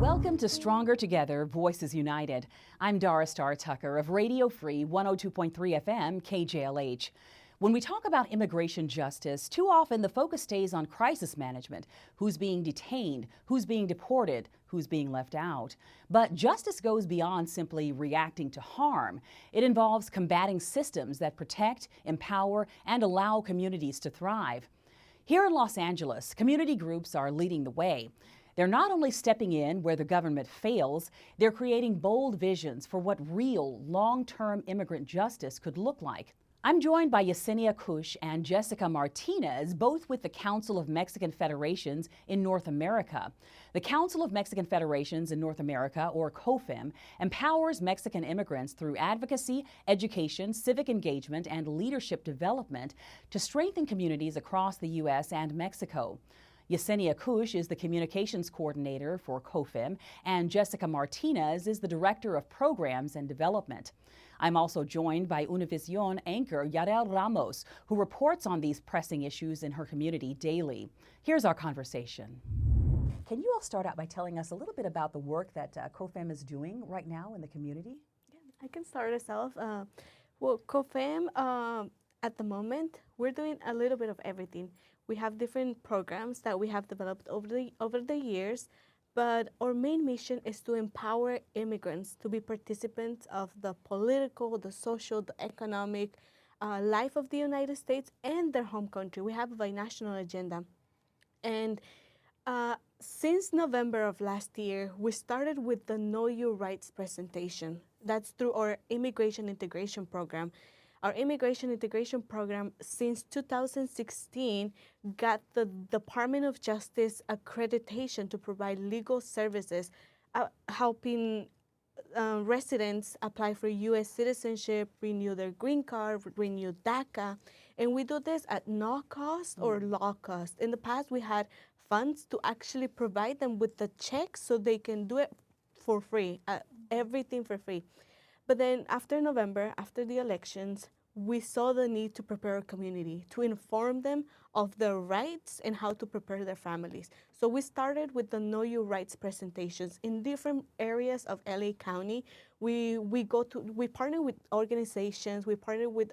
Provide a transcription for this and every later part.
Welcome to Stronger Together, Voices United. I'm Dara Starr Tucker of Radio Free 102.3 FM KJLH. When we talk about immigration justice, too often the focus stays on crisis management, who's being detained, who's being deported, who's being left out. But justice goes beyond simply reacting to harm. It involves combating systems that protect, empower, and allow communities to thrive. Here in Los Angeles, community groups are leading the way. They're not only stepping in where the government fails, they're creating bold visions for what real, long-term immigrant justice could look like. I'm joined by Yesssina and Jessica Martinez, both with the Council of Mexican Federations in North America. The Council of Mexican Federations in North America, or COFEM, empowers Mexican immigrants through advocacy, education, civic engagement, and leadership development to strengthen communities across the U.S. and Mexico. Yesssina is the communications coordinator for COFEM, and Jessica Martinez is the director of programs and development. I'm also joined by Univision anchor Yarel Ramos, who reports on these pressing issues in her community daily. Here's our conversation. Can you all start out by telling us a little bit about the work that COFEM is doing right now in the community? Yeah, I can start us off. Well, COFEM, at the moment, we're doing a little bit of everything. We have different programs that we have developed over the years, but our main mission is to empower immigrants to be participants of the political, the social, the economic life of the United States and their home country. We have a binational agenda. And since November of last year, we started with the Know Your Rights presentation. That's through our immigration integration program. Our immigration integration program since 2016 got the Department of Justice accreditation to provide legal services, helping residents apply for U.S. citizenship, renew their green card, renew DACA. And we do this at no cost or low cost. In the past, we had funds to actually provide them with the checks so they can do it for free, everything for free. But then after November, after the elections, we saw the need to prepare our community, to inform them of their rights and how to prepare their families. So we started with the Know Your Rights presentations in different areas of LA County. We partner with organizations, we partner with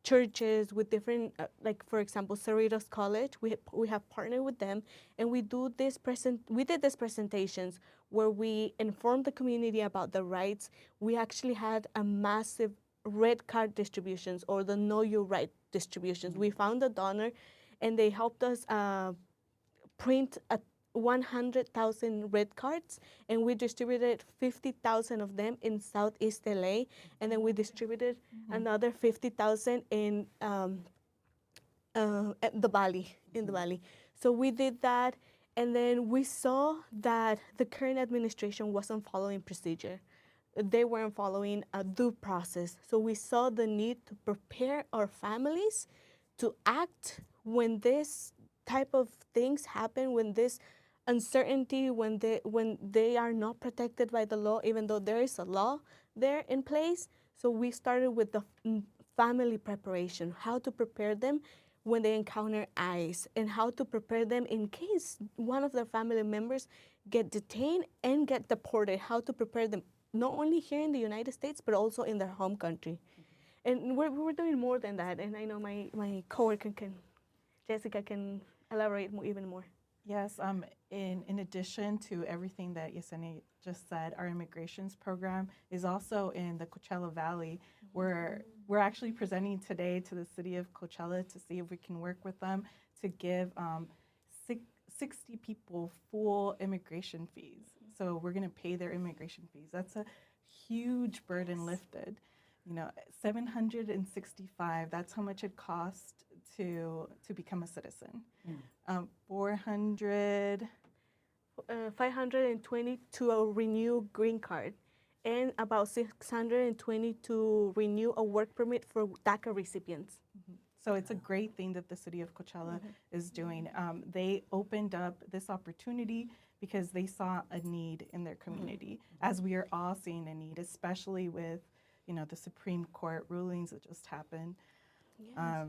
churches, with different, like for example, Cerritos College. We have partnered with them, and we did these presentations where we informed the community about the rights. We actually had a massive red card distributions, or the Know Your Right distributions. We found a donor, and they helped us print 100,000 red cards, and we distributed 50,000 of them in Southeast LA, and then we distributed another 50,000 in at the valley, in the valley. So we did that, and then we saw that the current administration wasn't following procedure. They weren't following a due process. So we saw the need to prepare our families to act when this type of things happen, when this uncertainty, when they are not protected by the law, even though there is a law there in place. So we started with the family preparation, how to prepare them when they encounter ICE, and how to prepare them in case one of their family members get detained and get deported, how to prepare them not only here in the United States, but also in their home country. And we're doing more than that, and I know my coworker Jessica can elaborate even more. Yes, in addition to everything that Yesssina just said, our immigrations program is also in the Coachella Valley, where we're actually presenting today to the city of Coachella to see if we can work with them to give 60 people full immigration fees. So we're going to pay their immigration fees. That's a huge burden lifted. You know, $765, that's how much it costs to become a citizen. 520 to renew green card, and about 620 to renew a work permit for DACA recipients. So it's a great thing that the city of Coachella is doing. They opened up this opportunity because they saw a need in their community, as we are all seeing a need, especially with, you know, the Supreme Court rulings that just happened. Yes.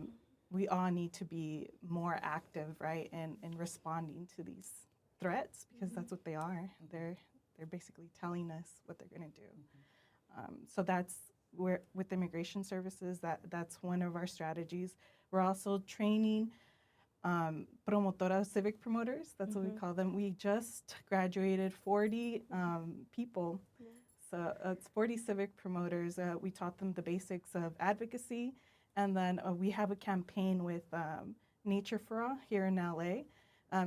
we all need to be more active, right, in responding to these threats, because that's what they are. They're basically telling us what they're going to do. So that's where, with immigration services, that's one of our strategies. We're also training promotoras, civic promoters. That's what we call them. We just graduated 40 people. So it's 40 civic promoters. We taught them the basics of advocacy, and then we have a campaign with Nature for All here in LA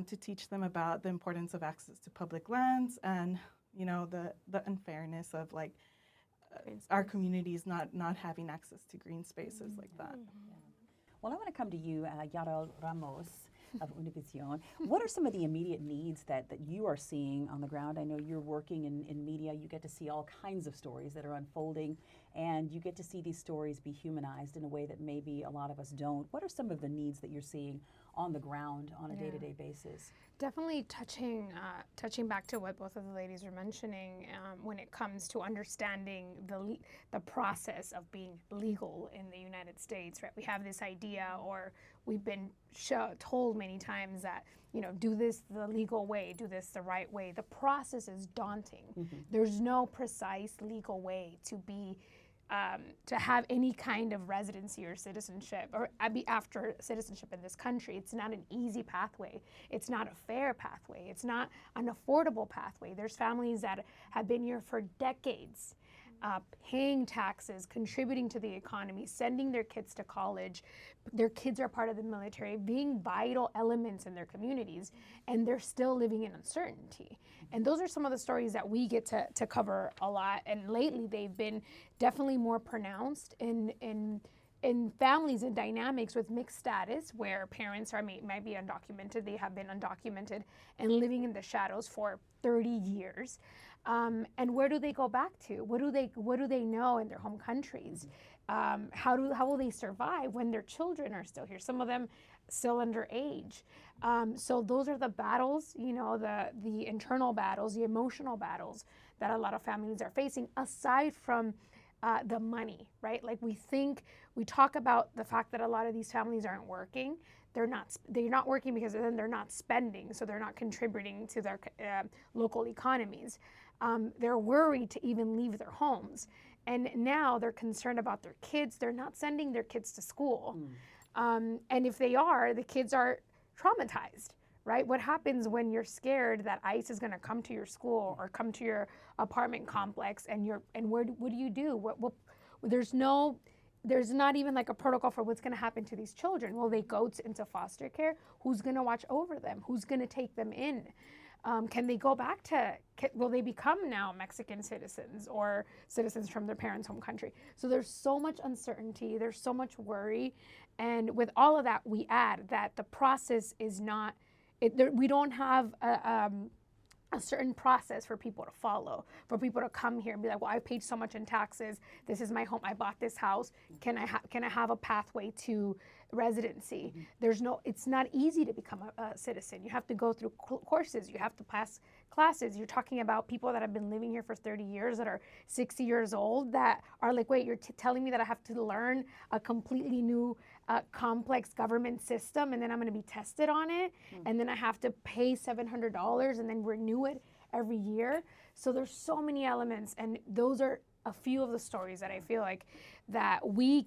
to teach them about the importance of access to public lands and, you know, the unfairness of like our communities not having access to green spaces like that. Well, I want to come to you, Yarel Ramos of Univision. What are some of the immediate needs that you are seeing on the ground? I know you're working in media. You get to see all kinds of stories that are unfolding, and you get to see these stories be humanized in a way that maybe a lot of us don't. What are some of the needs that you're seeing on the ground on a day-to-day basis? Definitely touching back to what both of the ladies were mentioning when it comes to understanding the process of being legal in the United States, right? We have this idea, or we've been told many times that, you know, do this the legal way, do this the right way. The process is daunting. There's no precise legal way to be to have any kind of residency or citizenship, or after citizenship in this country. It's not an easy pathway. It's not a fair pathway. It's not an affordable pathway. There's families that have been here for decades, paying taxes, contributing to the economy, sending their kids to college. Their kids are part of the military, being vital elements in their communities, and they're still living in uncertainty. And those are some of the stories that we get to cover a lot. And lately, they've been definitely more pronounced in families and dynamics with mixed status, where parents might be undocumented. They have been undocumented and living in the shadows for 30 years. And where do they go back to? What do they know in their home countries? How will they survive when their children are still here? Some of them still underage. So those are the battles, you know, the internal battles, the emotional battles that a lot of families are facing, aside from the money, right? Like we talk about the fact that a lot of these families aren't working. They're not working because then they're not spending, so they're not contributing to their local economies. They're worried to even leave their homes. And now they're concerned about their kids. They're not sending their kids to school. And if they are, the kids are traumatized, right? What happens when you're scared that ICE is going to come to your school or come to your apartment complex, and what do you do? There's not even like a protocol for what's going to happen to these children. Will they go into foster care? Who's going to watch over them? Who's going to take them in? Can they go back will they become now Mexican citizens or citizens from their parents' home country? So there's so much uncertainty, there's so much worry. And with all of that, we add that the process is not, we don't have a certain process for people to follow, for people to come here and be like, well, I paid so much in taxes, this is my home, I bought this house, can I have a pathway to residency? It's not easy to become a citizen. You have to go through courses, you have to pass classes. You're talking about people that have been living here for 30 years, that are 60 years old, that are like, wait, you're telling me that I have to learn a completely new complex government system, and then I'm going to be tested on it, and then I have to pay $700 and then renew it every year. So there's so many elements, and those are a few of the stories that I feel like that we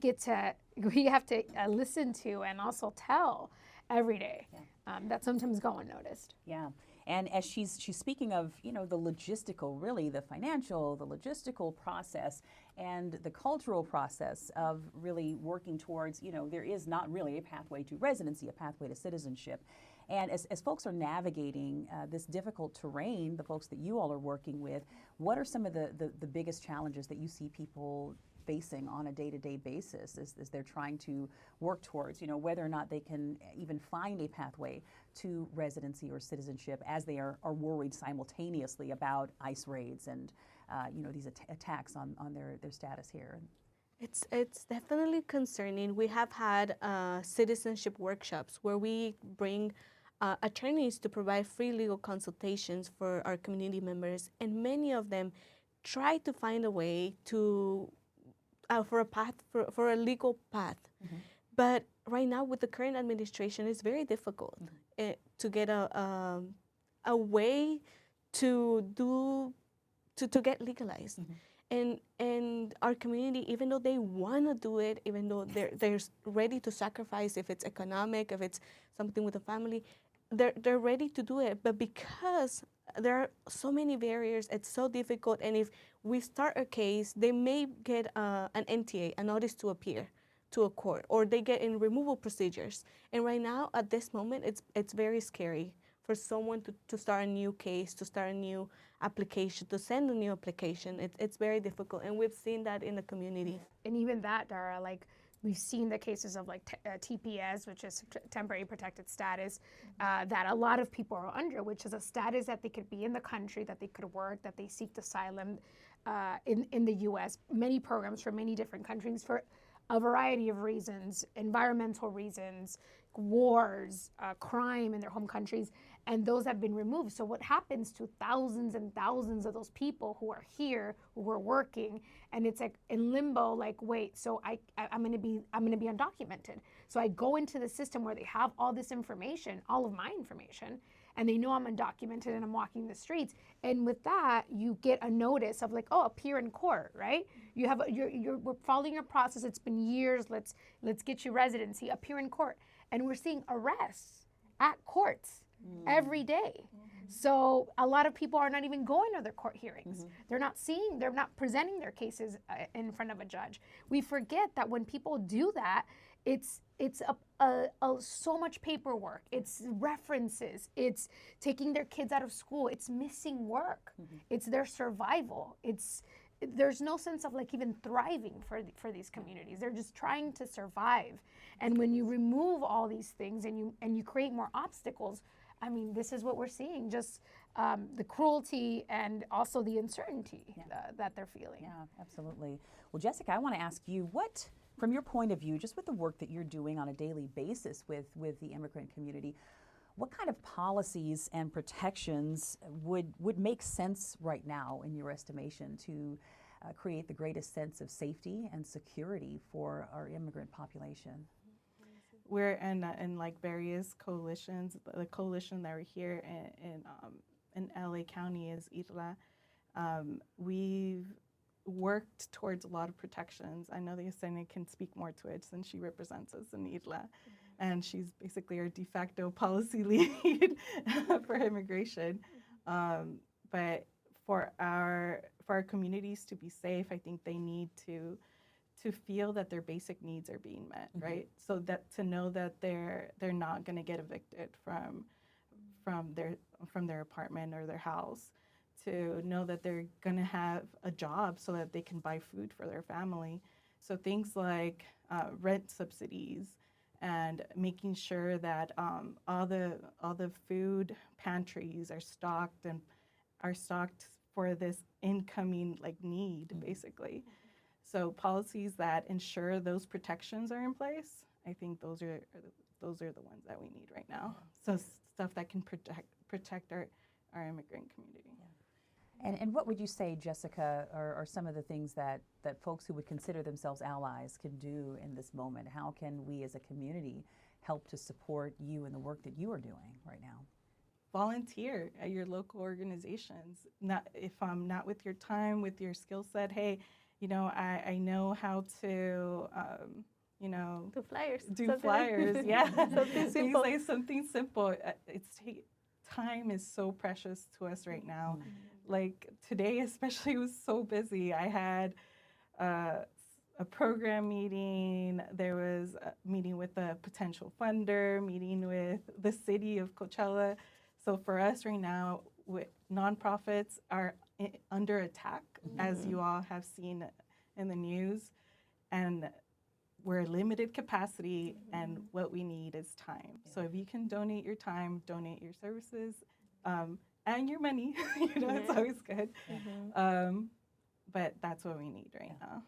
have to listen to and also tell every day, that sometimes go unnoticed. Yeah. And as she's speaking of, you know, the logistical, really the financial, the logistical process and the cultural process of really working towards, you know, there is not really a pathway to residency, a pathway to citizenship. And as folks are navigating this difficult terrain, the folks that you all are working with, what are some of the biggest challenges that you see people facing on a day-to-day basis as they're trying to work towards, you know, whether or not they can even find a pathway to residency or citizenship, as they are worried simultaneously about ICE raids and, you know, these attacks on their status here? It's definitely concerning. We have had citizenship workshops where we bring attorneys to provide free legal consultations for our community members, and many of them try to find a way to for a legal path. But right now, with the current administration, it's very difficult to get a way to do to get legalized. And our community, even though they want to do it, even though they're ready to sacrifice, if it's economic, if it's something with the family, they're ready to do it. But because there are so many barriers, it's so difficult. And if we start a case, they may get an NTA, a notice to appear to a court, or they get in removal procedures. And right now, at this moment, it's very scary for someone to start a new case, to start a new application, to send a new application. It's very difficult, and we've seen that in the community. And even that, Dara, like we've seen the cases of like TPS, which is temporary protected status, that a lot of people are under, which is a status that they could be in the country, that they could work, that they seek asylum in the U.S. Many programs for many different countries for a variety of reasons, environmental reasons, wars, crime in their home countries, and those have been removed. So what happens to thousands and thousands of those people who are here, who are working, and it's like in limbo, like, wait, so I'm gonna be undocumented. So I go into the system where they have all this information, all of my information, and they know I'm undocumented and I'm walking the streets. And with that, you get a notice of like, oh, appear in court, right? You have we're following your process. It's been years. Let's get you residency. Appear in court, and we're seeing arrests at courts every day. So a lot of people are not even going to their court hearings. They're not presenting their cases in front of a judge. We forget that when people do that, it's so much paperwork. It's references. It's taking their kids out of school. It's missing work. It's their survival. There's no sense of like even thriving for these communities. They're just trying to survive. And when you remove all these things and you create more obstacles, I mean, this is what we're seeing, just the cruelty and also the uncertainty that they're feeling. Yeah, absolutely. Well, Jessica, I want to ask you, what, from your point of view, just with the work that you're doing on a daily basis with the immigrant community, what kind of policies and protections would make sense right now, in your estimation, to create the greatest sense of safety and security for our immigrant population? We're in like various coalitions. The coalition that we're here in LA County is IRLA. We've worked towards a lot of protections. I know that Yesssina can speak more to it since she represents us in IRLA, and she's basically our de facto policy lead for immigration. But for our communities to be safe, I think they need to feel that their basic needs are being met, right? So that to know that they're not going to get evicted from their apartment or their house, to know that they're going to have a job so that they can buy food for their family. So things like rent subsidies and making sure that all the food pantries are stocked for this incoming like need, basically. So policies that ensure those protections are in place, I think those are the ones that we need right now. So stuff that can protect our immigrant community. And what would you say, Jessica, are some of the things that folks who would consider themselves allies can do in this moment? How can we as a community help to support you in the work that you are doing right now? Volunteer at your local organizations. If not with your time, with your skill set, hey, I know how to, Do flyers. Do flyers, yeah. Something simple. Like something simple. Time is so precious to us right now. Like today especially was so busy. I had a program meeting. There was a meeting with a potential funder, meeting with the city of Coachella. So for us right now, nonprofits are under attack, as you all have seen in the news, and we're limited capacity, and what we need is time. So if you can donate your time, donate your services, and your money, it's always good. But that's what we need right now.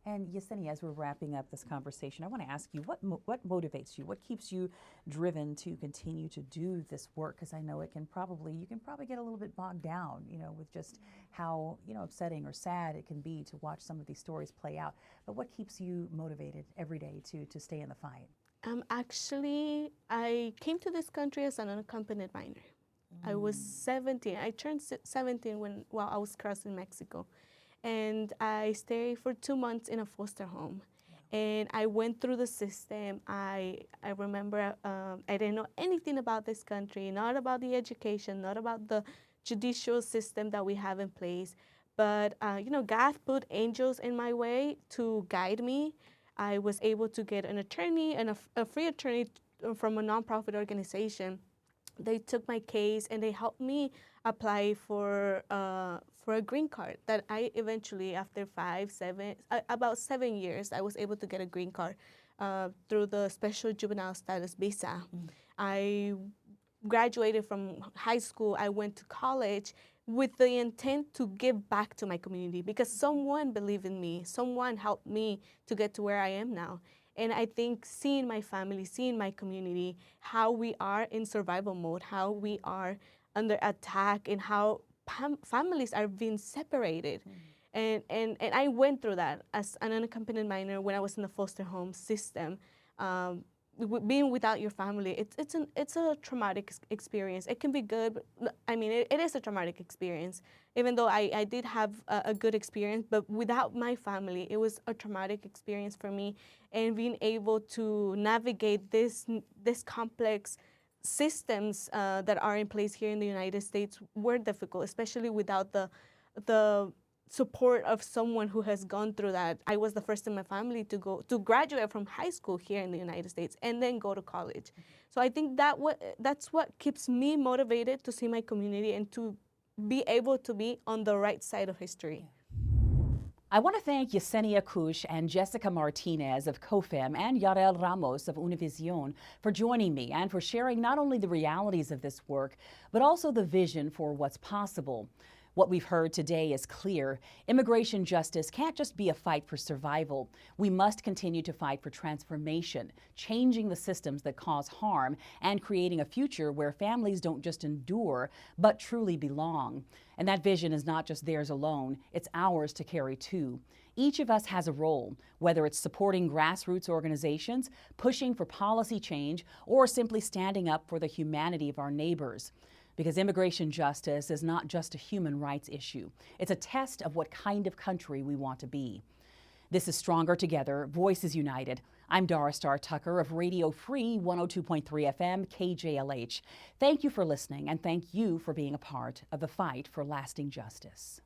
And Yesssina, as we're wrapping up this conversation, I want to ask you, what motivates you? What keeps you driven to continue to do this work? Because I know you can probably get a little bit bogged down, with just how, upsetting or sad it can be to watch some of these stories play out. But what keeps you motivated every day to stay in the fight? Actually, I came to this country as an unaccompanied minor. I was 17. I turned 17 while I was crossing Mexico. And I stayed for 2 months in a foster home. And I went through the system. I remember I didn't know anything about this country, not about the education, not about the judicial system that we have in place. But, God put angels in my way to guide me. I was able to get an attorney and a free attorney from a nonprofit organization. They took my case and they helped me apply for a green card that I eventually, after about 7 years, I was able to get a green card through the special juvenile status visa. I graduated from high school. I went to college with the intent to give back to my community because someone believed in me. Someone helped me to get to where I am now. And I think seeing my family, seeing my community, how we are in survival mode, how we are under attack, and how families are being separated. And I went through that as an unaccompanied minor when I was in the foster home system. Being without your family, it's a traumatic experience. It can be good, but it is a traumatic experience. Even though I did have a good experience, but without my family, it was a traumatic experience for me. And being able to navigate this complex systems that are in place here in the United States were difficult, especially without the support of someone who has gone through that. I was the first in my family to graduate from high school here in the United States and then go to college. So I think that's what keeps me motivated to see my community and to be able to be on the right side of history. I want to thank Yesssina and Jessica Martinez of COFEM and Yarel Ramos of Univision for joining me and for sharing not only the realities of this work, but also the vision for what's possible. What we've heard today is clear. Immigration justice can't just be a fight for survival. We must continue to fight for transformation, changing the systems that cause harm, and creating a future where families don't just endure, but truly belong. And that vision is not just theirs alone, it's ours to carry too. Each of us has a role, whether it's supporting grassroots organizations, pushing for policy change, or simply standing up for the humanity of our neighbors. Because immigration justice is not just a human rights issue. It's a test of what kind of country we want to be. This is Stronger Together, Voices United. I'm Dara Starr Tucker of Radio Free 102.3 FM KJLH. Thank you for listening, and thank you for being a part of the fight for lasting justice.